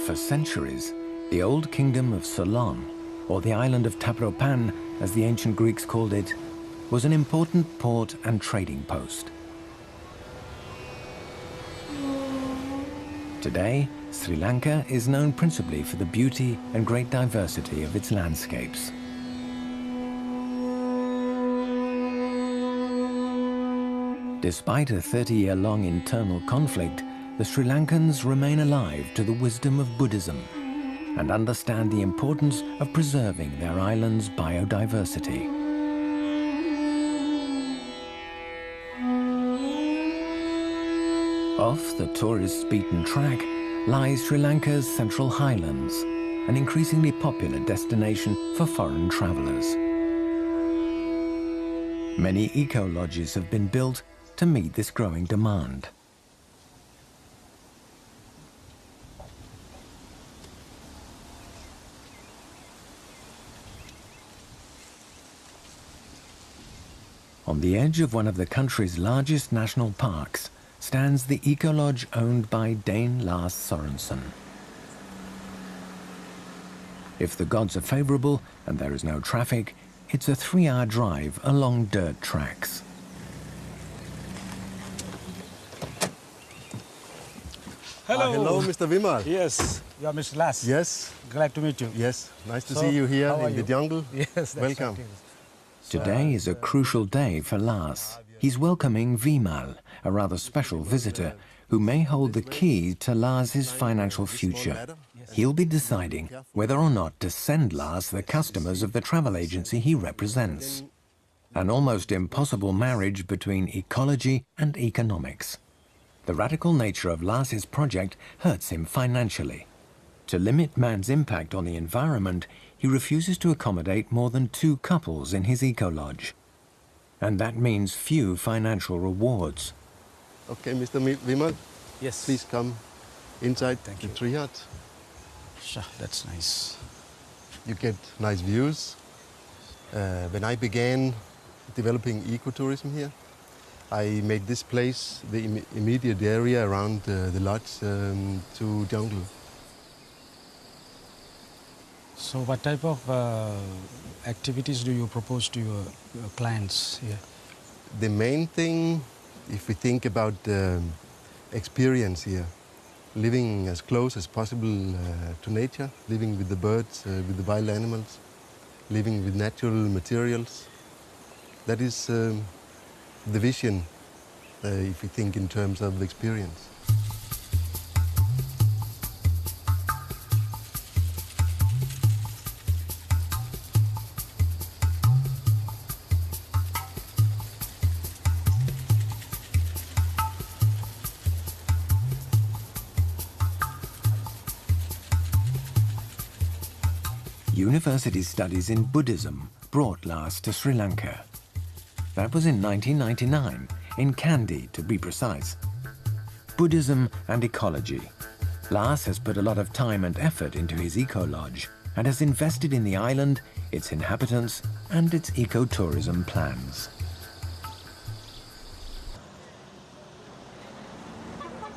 For centuries, the old kingdom of Ceylon, or the island of Tapropan, as the ancient Greeks called it, was an important port and trading post. Today, Sri Lanka is known principally for the beauty and great diversity of its landscapes. Despite a 30-year-long internal conflict, the Sri Lankans remain alive to the wisdom of Buddhism and understand the importance of preserving their island's biodiversity. Off the tourists' beaten track lies Sri Lanka's Central Highlands, an increasingly popular destination for foreign travelers. Many eco-lodges have been built to meet this growing demand. On the edge of one of the country's largest national parks stands the eco-lodge owned by Dane Lars Sorensen. If the gods are favorable and there is no traffic, it's a 3-hour drive along dirt tracks. Hello. Hello, Mr. Vimal. Yes, you are Mr. Lars. Yes. Glad to meet you. Yes, nice to see you here in the jungle. Yes, that's welcome. okay. Today is a crucial day for Lars. He's welcoming Vimal, a rather special visitor, who may hold the key to Lars's financial future. He'll be deciding whether or not to send Lars the customers of the travel agency he represents. An almost impossible marriage between ecology and economics. The radical nature of Lars's project hurts him financially. To limit man's impact on the environment, he refuses to accommodate more than 2 couples in his eco-lodge. And that means few financial rewards. Okay, Mr. Vimal. Yes. Please come inside Thank the you. tree hut. Sure, that's nice. You get nice views. When I began developing ecotourism here, I made this place, the immediate area around the lodge, to jungle. So what type of activities do you propose to your clients here? The main thing, if we think about the experience here, living as close as possible to nature, living with the birds, with the wild animals, living with natural materials, that is the vision, if we think in terms of experience. University studies in Buddhism brought Lars to Sri Lanka. That was in 1999, in Kandy to be precise. Buddhism and ecology. Lars has put a lot of time and effort into his eco-lodge and has invested in the island, its inhabitants and its ecotourism plans.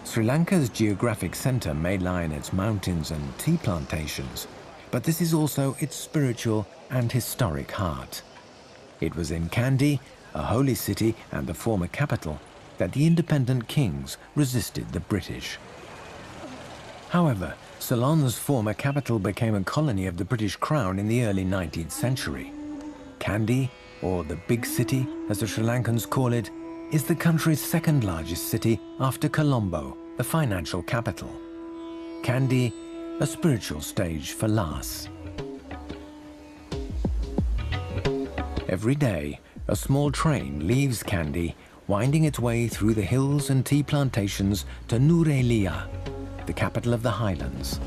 Sri Lanka's geographic centre may lie in its mountains and tea plantations, but this is also its spiritual and historic heart. It was in Kandy, a holy city and the former capital, that the independent kings resisted the British. However, Ceylon's former capital became a colony of the British Crown in the early 19th century. Kandy, or the big city as the Sri Lankans call it, is the country's second largest city after Colombo, the financial capital. Kandy, a spiritual stage for Lars. Every day, a small train leaves Kandy, winding its way through the hills and tea plantations to Nuwara, the capital of the Highlands.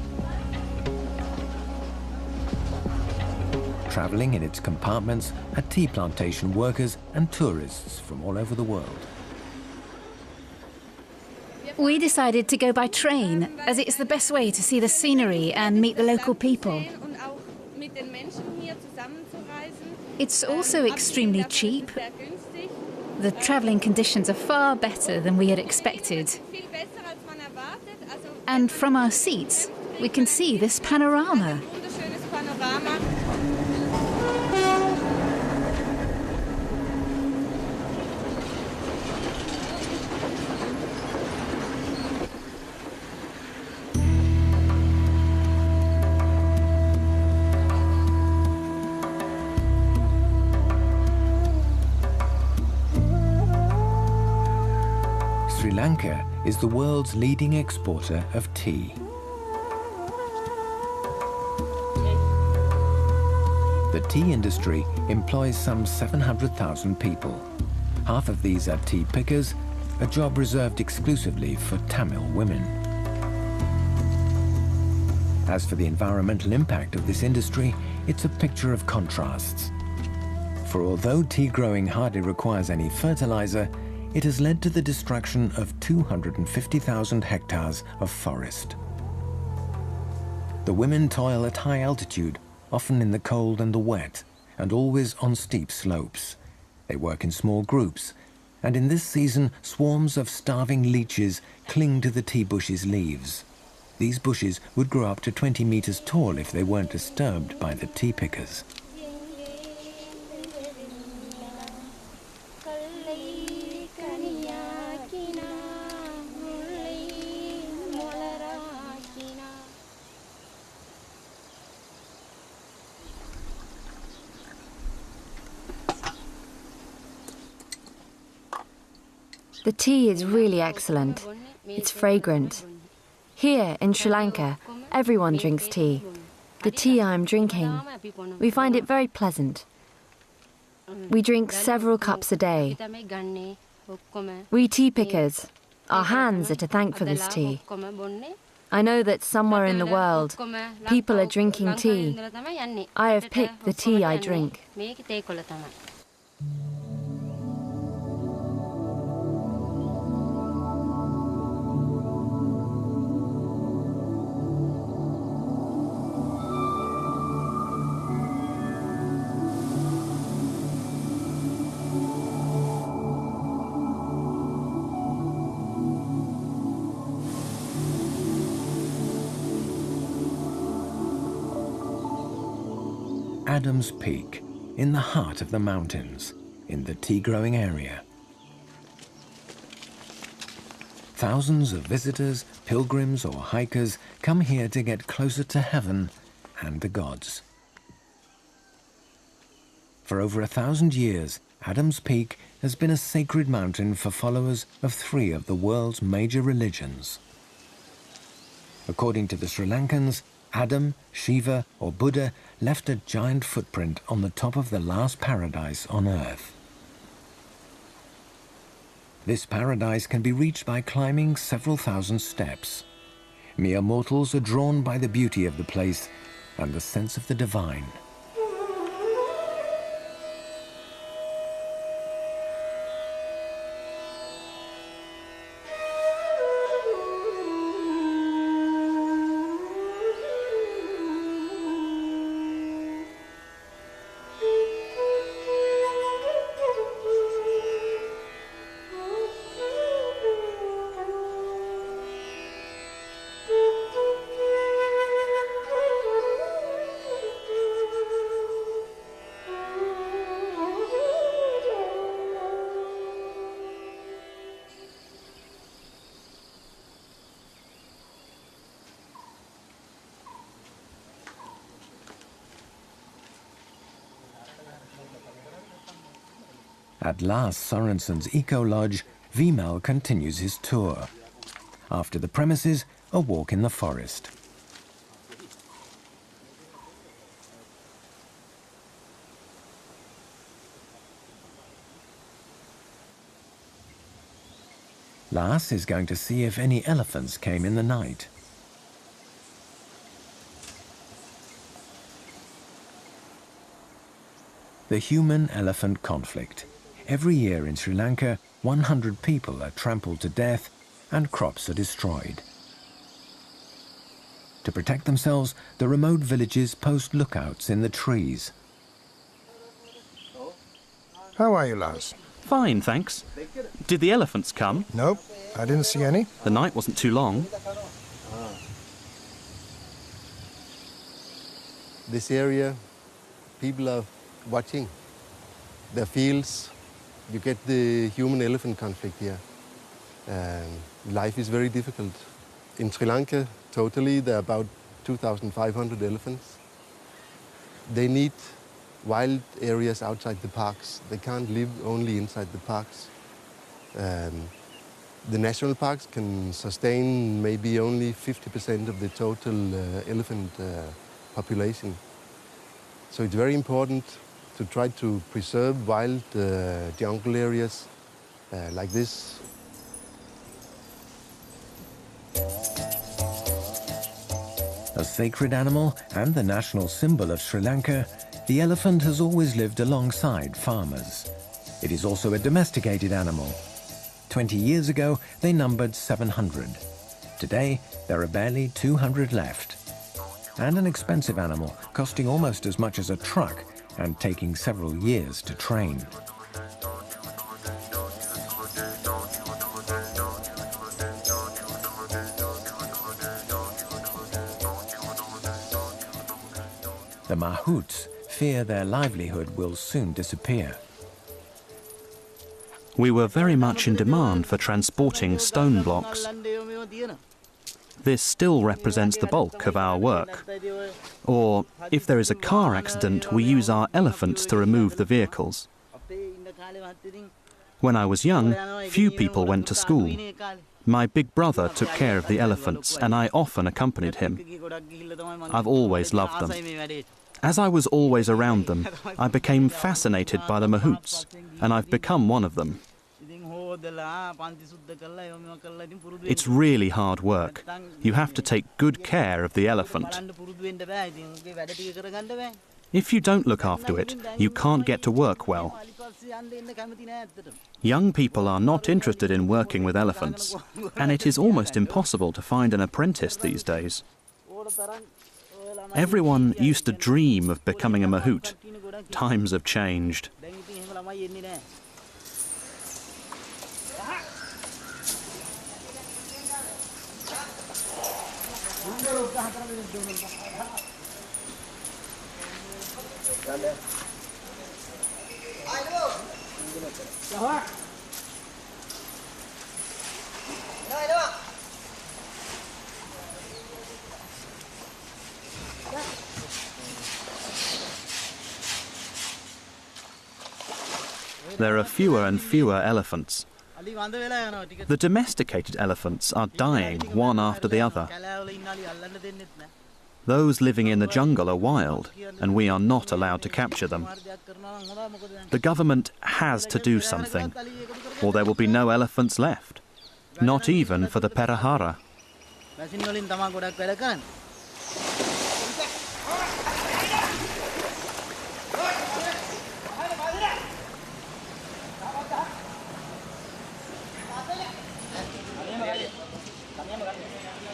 Traveling in its compartments are tea plantation workers and tourists from all over the world. We decided to go by train, as it's the best way to see the scenery and meet the local people. It's also extremely cheap. The travelling conditions are far better than we had expected. And from our seats, we can see this panorama. Sri Lanka is the world's leading exporter of tea. The tea industry employs some 700,000 people. Half of these are tea pickers, a job reserved exclusively for Tamil women. As for the environmental impact of this industry, it's a picture of contrasts. For although tea growing hardly requires any fertilizer, it has led to the destruction of 250,000 hectares of forest. The women toil at high altitude, often in the cold and the wet, and always on steep slopes. They work in small groups, and in this season, swarms of starving leeches cling to the tea bush's leaves. These bushes would grow up to 20 meters tall if they weren't disturbed by the tea pickers. The tea is really excellent. It's fragrant. Here in Sri Lanka, everyone drinks tea. The tea I'm drinking, we find it very pleasant. We drink several cups a day. We tea pickers, our hands are to thank for this tea. I know that somewhere in the world, people are drinking tea. I have picked the tea I drink. Adam's Peak, in the heart of the mountains, in the tea-growing area. Thousands of visitors, pilgrims or hikers come here to get closer to heaven and the gods. For over 1,000 years, Adam's Peak has been a sacred mountain for followers of 3 of the world's major religions. According to the Sri Lankans, Adam, Shiva or Buddha left a giant footprint on the top of the last paradise on earth. This paradise can be reached by climbing several thousand steps. Mere mortals are drawn by the beauty of the place and the sense of the divine. At last Sorensen's eco-lodge, Vimal continues his tour. After the premises, a walk in the forest. Lars is going to see if any elephants came in the night. The human-elephant conflict. Every year in Sri Lanka, 100 people are trampled to death and crops are destroyed. To protect themselves, the remote villages post lookouts in the trees. How are you, Lars? Fine, thanks. Did the elephants come? Nope, I didn't see any. The night wasn't too long. this area, people are watching their fields. You get the human-elephant conflict here. Life is very difficult. In Sri Lanka, totally, there are about 2,500 elephants. They need wild areas outside the parks. They can't live only inside the parks. The national parks can sustain maybe only 50% of the total elephant population. So it's very important to try to preserve wild jungle areas like this. A sacred animal and the national symbol of Sri Lanka, the elephant has always lived alongside farmers. It is also a domesticated animal. 20 years ago, they numbered 700. Today, there are barely 200 left. And an expensive animal, costing almost as much as a truck and taking several years to train. The mahouts fear their livelihood will soon disappear. We were very much in demand for transporting stone blocks. This still represents the bulk of our work. Or, if there is a car accident, we use our elephants to remove the vehicles. When I was young, few people went to school. My big brother took care of the elephants, and I often accompanied him. I've always loved them. As I was always around them, I became fascinated by the mahouts, and I've become one of them. It's really hard work. You have to take good care of the elephant. If you don't look after it, you can't get to work well. Young people are not interested in working with elephants, and it is almost impossible to find an apprentice these days. Everyone used to dream of becoming a mahout. Times have changed. There are fewer and fewer elephants. The domesticated elephants are dying one after the other. Those living in the jungle are wild, and we are not allowed to capture them. The government has to do something, or there will be no elephants left, not even for the Perahara.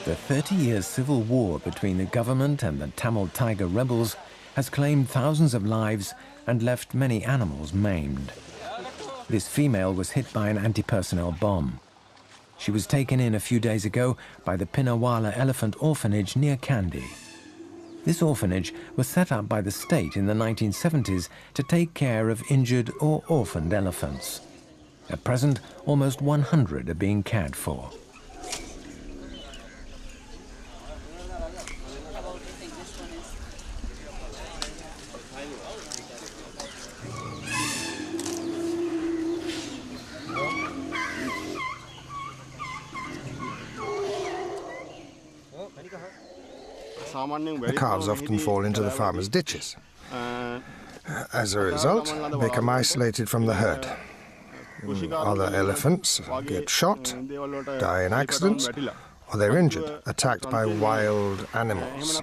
The 30-year civil war between the government and the Tamil Tiger rebels has claimed thousands of lives and left many animals maimed. This female was hit by an anti-personnel bomb. She was taken in a few days ago by the Pinnawala Elephant Orphanage near Kandy. This orphanage was set up by the state in the 1970s to take care of injured or orphaned elephants. At present, almost 100 are being cared for. The calves often fall into the farmers' ditches. As a result, they become isolated from the herd. Other elephants get shot, die in accidents, or they're injured, attacked by wild animals.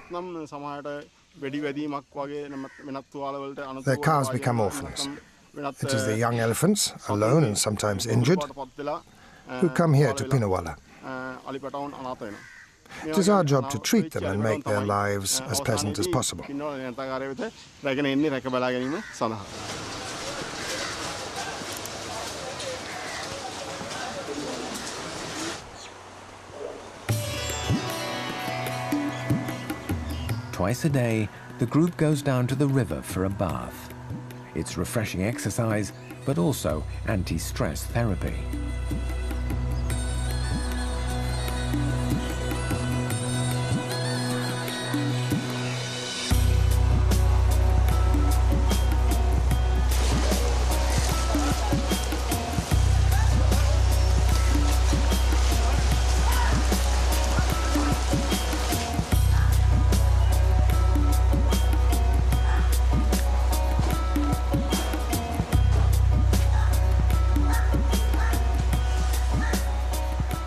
Their calves become orphans. It is the young elephants, alone and sometimes injured, who come here to Pinnawala. It is our job to treat them and make their lives as pleasant as possible. Twice a day, the group goes down to the river for a bath. It's refreshing exercise, but also anti-stress therapy.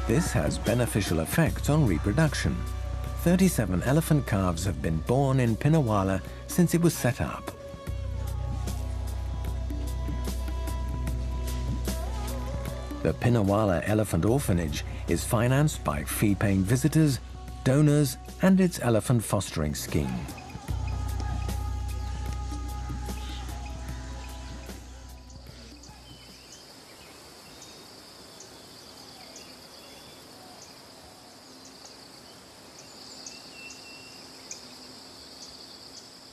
This has beneficial effects on reproduction. 37 elephant calves have been born in Pinnawala since it was set up. The Pinnawala Elephant Orphanage is financed by fee-paying visitors, donors, and its elephant fostering scheme.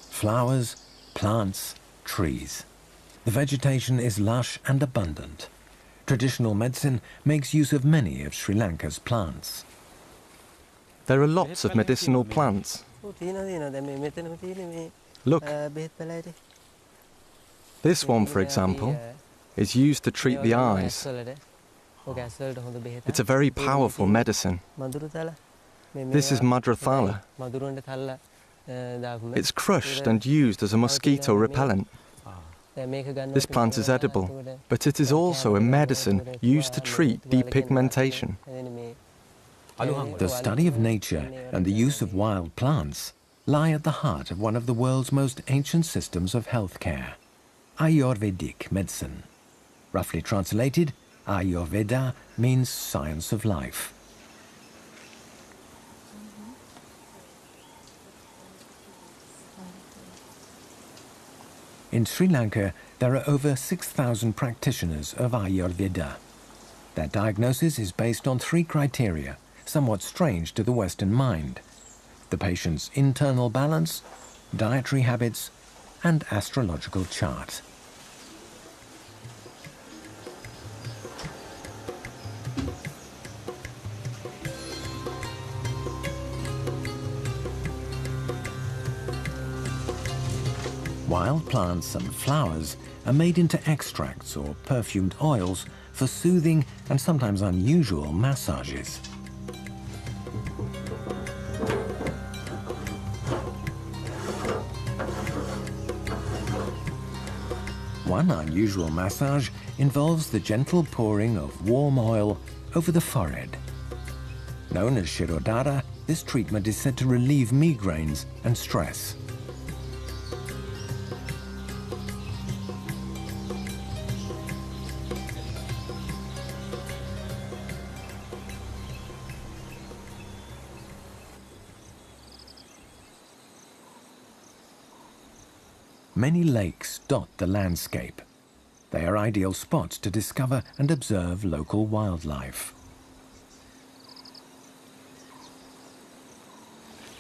Flowers, plants, trees. The vegetation is lush and abundant. Traditional medicine makes use of many of Sri Lanka's plants. There are lots of medicinal plants. Look. This one, for example, is used to treat the eyes. It's a very powerful medicine. This is Madrathala. It's crushed and used as a mosquito repellent. This plant is edible, but it is also a medicine used to treat depigmentation. The study of nature and the use of wild plants lie at the heart of one of the world's most ancient systems of healthcare, Ayurvedic medicine. Roughly translated, Ayurveda means science of life. In Sri Lanka, there are over 6,000 practitioners of Ayurveda. Their diagnosis is based on 3 criteria, somewhat strange to the Western mind: the patient's internal balance, dietary habits, and astrological chart. Wild plants and flowers are made into extracts or perfumed oils for soothing and sometimes unusual massages. One unusual massage involves the gentle pouring of warm oil over the forehead. Known as Shirodhara, this treatment is said to relieve migraines and stress. Many lakes dot the landscape. They are ideal spots to discover and observe local wildlife.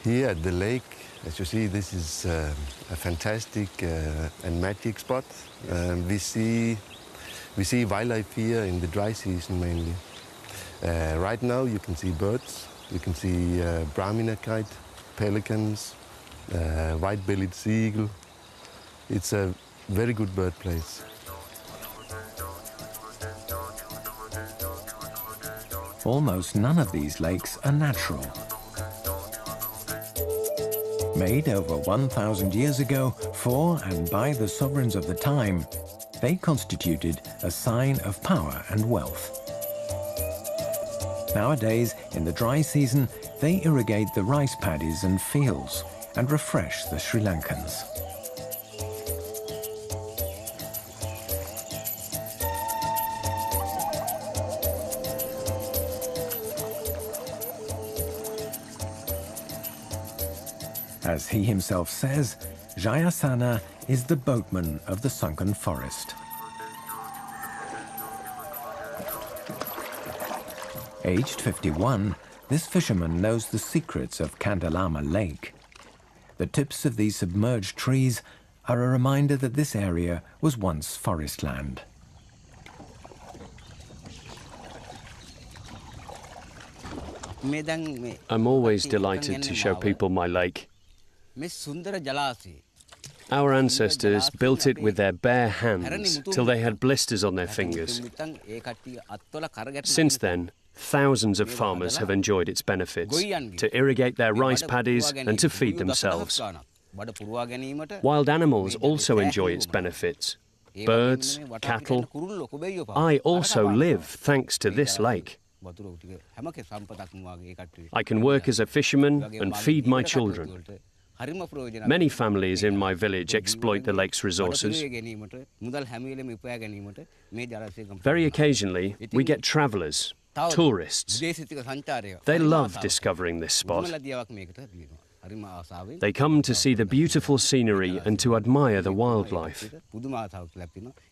Here at the lake, as you see, this is a fantastic and magic spot. We see wildlife here in the dry season mainly. Right now you can see birds, you can see Brahmina kite, pelicans, white-bellied seagull. It's a very good bird place. Almost none of these lakes are natural. Made over 1,000 years ago for and by the sovereigns of the time, they constituted a sign of power and wealth. Nowadays, in the dry season, they irrigate the rice paddies and fields and refresh the Sri Lankans. As he himself says, Jayasana is the boatman of the sunken forest. Aged 51, this fisherman knows the secrets of Kandalama Lake. The tips of these submerged trees are a reminder that this area was once forest land. I'm always delighted to show people my lake. Our ancestors built it with their bare hands till they had blisters on their fingers. Since then, thousands of farmers have enjoyed its benefits, to irrigate their rice paddies and to feed themselves. Wild animals also enjoy its benefits. Birds, cattle. I also live thanks to this lake. I can work as a fisherman and feed my children. Many families in my village exploit the lake's resources. Very occasionally, we get travellers, tourists. They love discovering this spot. They come to see the beautiful scenery and to admire the wildlife.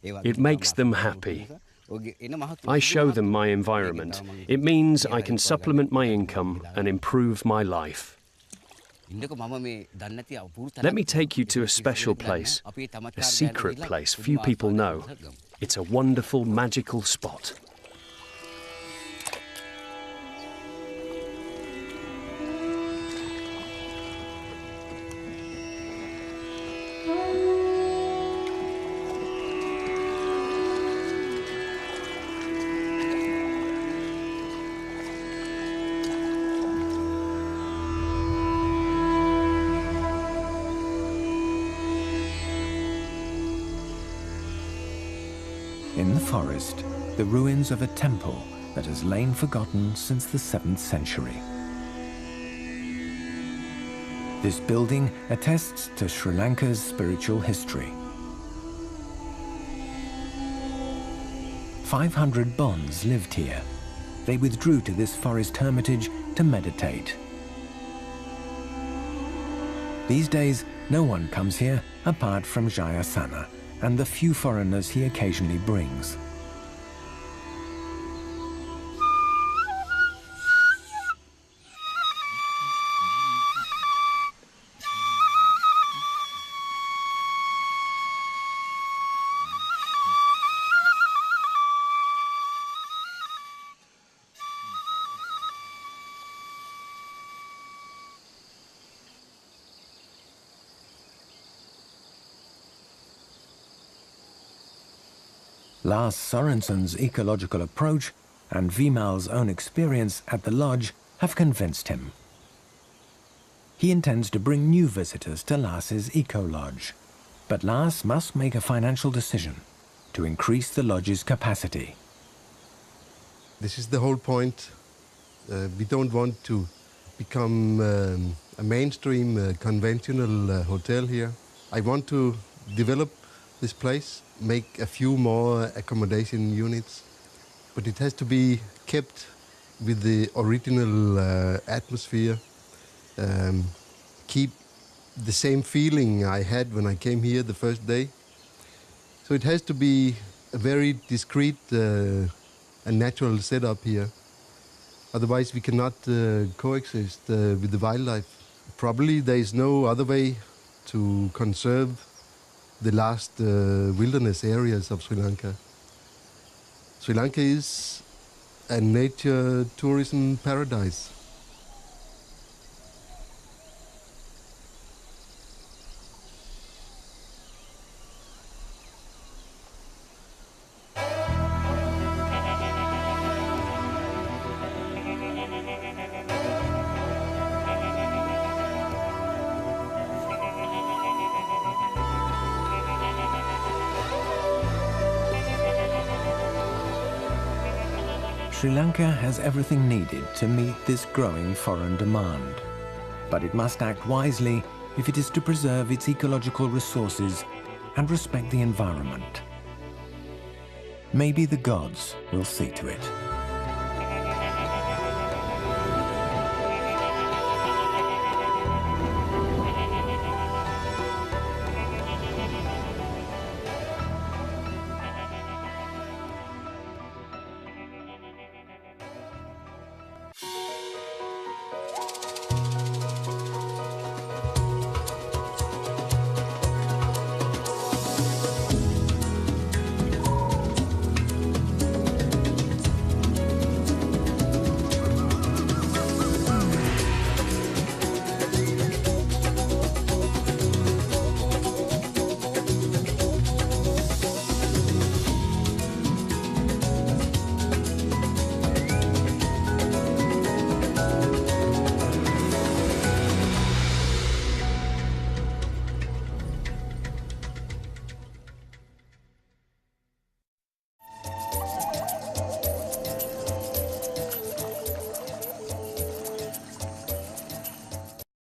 It makes them happy. I show them my environment. It means I can supplement my income and improve my life. Let me take you to a special place, a secret place few people know. It's a wonderful, magical spot. In the forest, the ruins of a temple that has lain forgotten since the 7th century. This building attests to Sri Lanka's spiritual history. 500 Bons lived here. They withdrew to this forest hermitage to meditate. These days, no one comes here apart from Jayasana and the few foreigners he occasionally brings. Lars Sorensen's ecological approach and Vimal's own experience at the lodge have convinced him. He intends to bring new visitors to Lars's eco-lodge, but Lars must make a financial decision to increase the lodge's capacity. This is the whole point. We don't want to become a mainstream conventional hotel here. I want to develop this place, make a few more accommodation units, but it has to be kept with the original atmosphere, keep the same feeling I had when I came here the first day. So it has to be a very discreet and natural setup here. Otherwise we cannot coexist with the wildlife. Probably there is no other way to conserve the last wilderness areas of Sri Lanka. Sri Lanka is a nature tourism paradise. Sri Lanka has everything needed to meet this growing foreign demand, but it must act wisely if it is to preserve its ecological resources and respect the environment. Maybe the gods will see to it.